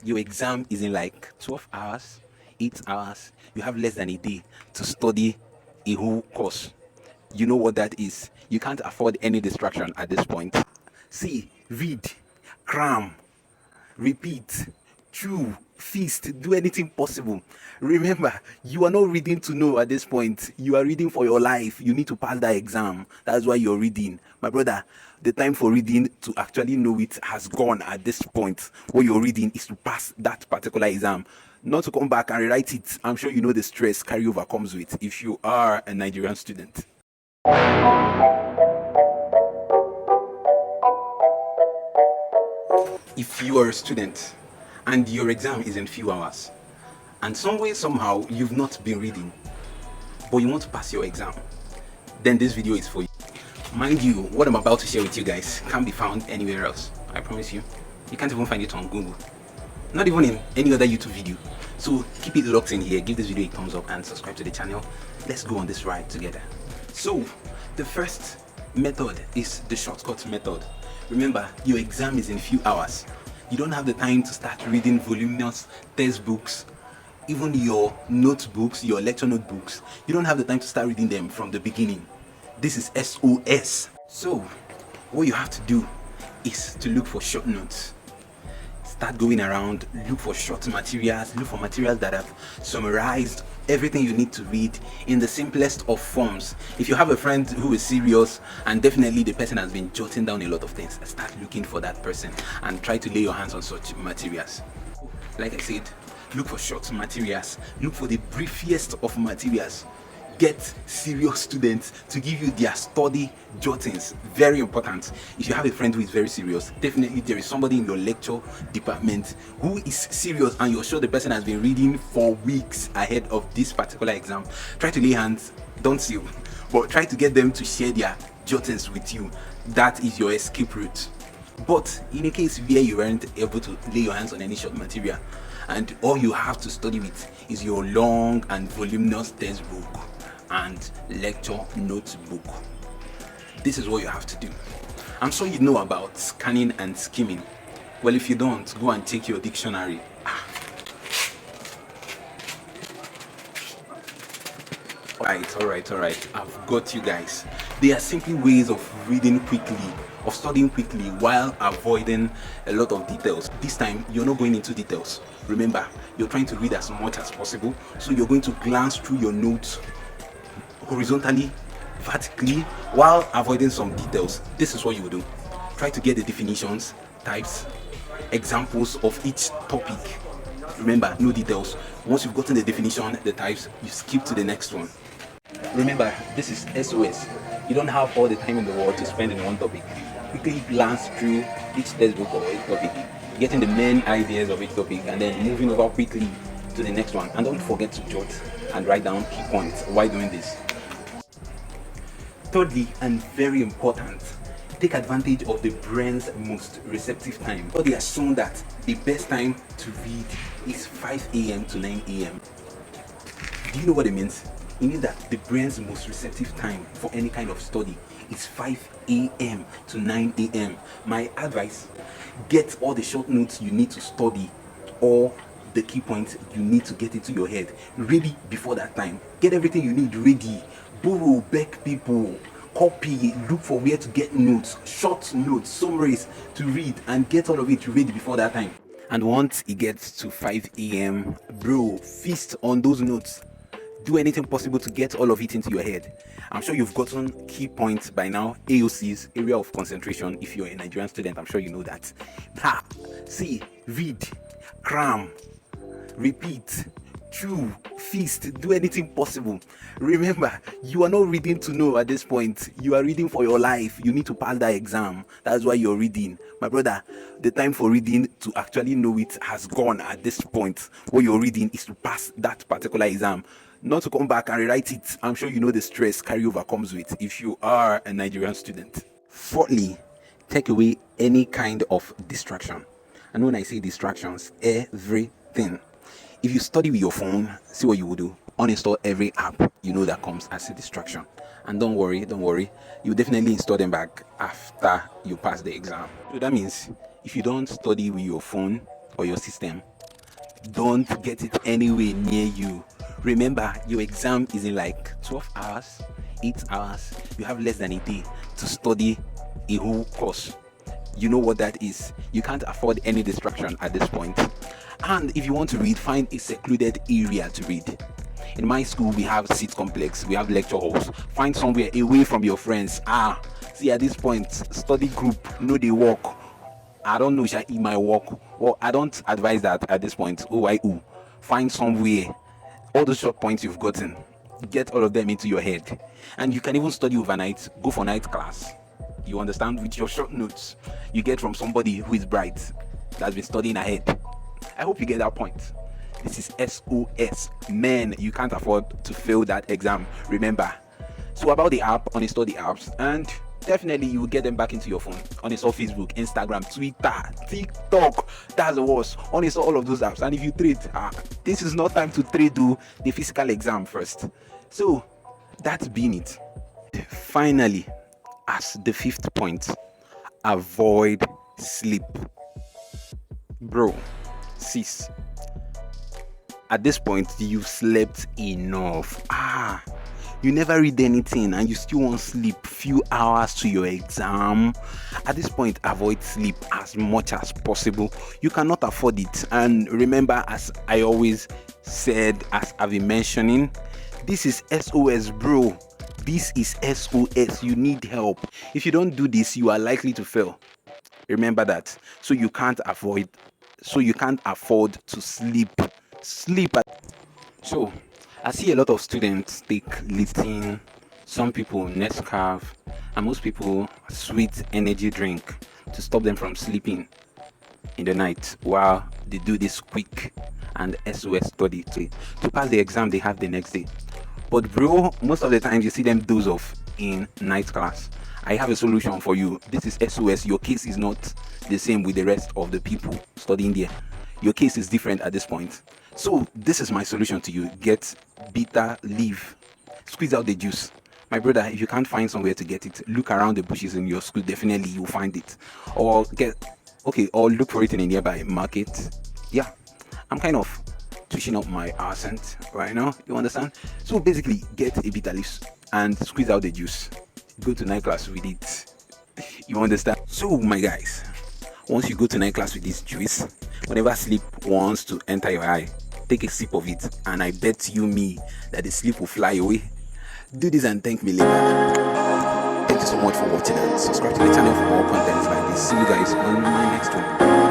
your exam is in like 12 hours, 8 hours. You have less than a day to study a whole course. You know what that is. You can't afford any distraction at this point. See, read, cram, repeat, chew, feast, do anything possible. Remember, you are not reading to know at this point. You are reading for your life. You need to pass that exam. That's why you're reading. My brother, the time for reading to actually know it has gone at this point. What you're reading is to pass that particular exam, not to come back and rewrite it. I'm sure you know the stress carryover comes with if you are a Nigerian student. If you are a student and your exam is in few hours, and some way somehow you've not been reading, but you want to pass your exam, then this video is for you. Mind you, what I'm about to share with you guys can't be found anywhere else. I promise you. You can't even find it on Google, not even in any other YouTube video. So keep it locked in here, give this video a thumbs up and subscribe to the channel. Let's go on this ride together. So the first method is the shortcut method. Remember, your exam is in few hours. You don't have the time to start reading voluminous textbooks, even your notebooks, your lecture notebooks. You don't have the time to start reading them from the beginning. This is SOS. So what you have to do is to look for short notes. Start going around, look for short materials, look for materials that have summarized everything you need to read in the simplest of forms. If you have a friend who is serious and definitely the person has been jotting down a lot of things, start looking for that person and try to lay your hands on such materials. Like I said, look for short materials, look for the briefest of materials. Get serious students to give you their study jottings. Very important. If you have a friend who is very serious, definitely there is somebody in your lecture department who is serious and you're sure the person has been reading for weeks ahead of this particular exam. Try to lay hands, don't seal, but try to get them to share their jottings with you. That is your escape route. But in a case where you weren't able to lay your hands on any short material and all you have to study with is your long and voluminous textbook and lecture notebook, this is what you have to do. I'm sure you know about scanning and skimming. Well, if you don't, go and take your dictionary. All right, I've got you guys. They are simply ways of reading quickly, of studying quickly while avoiding a lot of details. This time you're not going into details. Remember, you're trying to read as much as possible, so you're going to glance through your notes horizontally, vertically, while avoiding some details. This is what you will do. Try to get the definitions, types, examples of each topic. Remember, no details. Once you've gotten the definition, the types, you skip to the next one. Remember, this is SOS. You don't have all the time in the world to spend in one topic. Quickly glance through each textbook or each topic, getting the main ideas of each topic, and then moving over quickly to the next one. And don't forget to jot and write down key points while doing this. Thirdly, and very important, take advantage of the brain's most receptive time. Study has shown that the best time to read is 5 a.m. to 9 a.m. Do you know what it means? It means that the brain's most receptive time for any kind of study is 5 a.m. to 9 a.m. My advice, get all the short notes you need to study or the key points you need to get into your head ready before that time. Get everything you need ready. Borrow, beg people, copy, look for where to get notes, short notes, summaries to read, and get all of it ready before that time. And once it gets to 5 a.m, bro, feast on those notes. Do anything possible to get all of it into your head. I'm sure you've gotten key points by now. AOC's, area of concentration. If you're a Nigerian student, I'm sure you know that. See, read, cram, repeat, chew, feast, do anything possible. Remember, you are not reading to know at this point. You are reading for your life. You need to pass that exam. That's why you're reading. My brother, the time for reading to actually know it has gone at this point. What you're reading is to pass that particular exam, not to come back and rewrite it. I'm sure you know the stress carryover comes with if you are a Nigerian student. Fourthly, take away any kind of distraction. And when I say distractions, everything. If you study with your phone, see what you will do. Uninstall every app you know that comes as a distraction. And don't worry, you definitely install them back after you pass the exam. So that means if you don't study with your phone or your system, Don't get it anywhere near you. Remember, your exam is in like 12 hours, 8 hours. You have less than a day to study a whole course. You know what that is. You can't afford any distraction at this point. And if you want to read, find a secluded area to read. In my school, we have seat complex, we have lecture halls. Find somewhere away from your friends. See, at this point, study group, no, they walk. I don't know, shall I eat my work? Well, I don't advise that at this point. Find somewhere. All those short points you've gotten, get all of them into your head. And you can even study overnight, go for night class. You understand? With your short notes you get from somebody who is bright, that's been studying ahead. I hope you get that point. This is SOS. Man, you can't afford to fail that exam. Remember. So about the app, uninstall the apps, and definitely you will get them back into your phone. Uninstall Facebook, Instagram, Twitter, TikTok. That's the worst. Uninstall all of those apps. And if you trade, this is not time to trade. Do the physical exam first. So that's been it. Finally, as the fifth point, avoid sleep. Bro, sis, at this point you've slept enough. You never read anything and you still want sleep few hours to your exam. At this point, avoid sleep as much as possible. You cannot afford it. And remember, as I always said, as I've been mentioning, this is SOS, bro. This is SOS. You need help. If you don't do this, you are likely to fail. Remember that. So you can't afford to sleep. So I see a lot of students take Lipton, some people Nescafe, and most people sweet energy drink to stop them from sleeping in the night while they do this quick and SOS study to pass the exam they have the next day. But bro, most of the time you see them doze off in night class. I have a solution for you. This is SOS. Your case is not the same with the rest of the people studying there. Your case is different at this point. So this is my solution to you. Get bitter leaf. Squeeze out the juice. My brother, if you can't find somewhere to get it, look around the bushes in your school. Definitely you'll find it. Or look for it in a nearby market. Yeah, I'm kind of twitching up my accent right now. You understand? So basically, get a bitter leaf and squeeze out the juice. Go to night class with it. You understand? So my guys, once you go to night class with this juice, whenever sleep wants to enter your eye, take a sip of it, and I bet you me that the sleep will fly away. Do this and thank me later. Thank you so much for watching, and subscribe to the channel for more content like this. See you guys on my next one.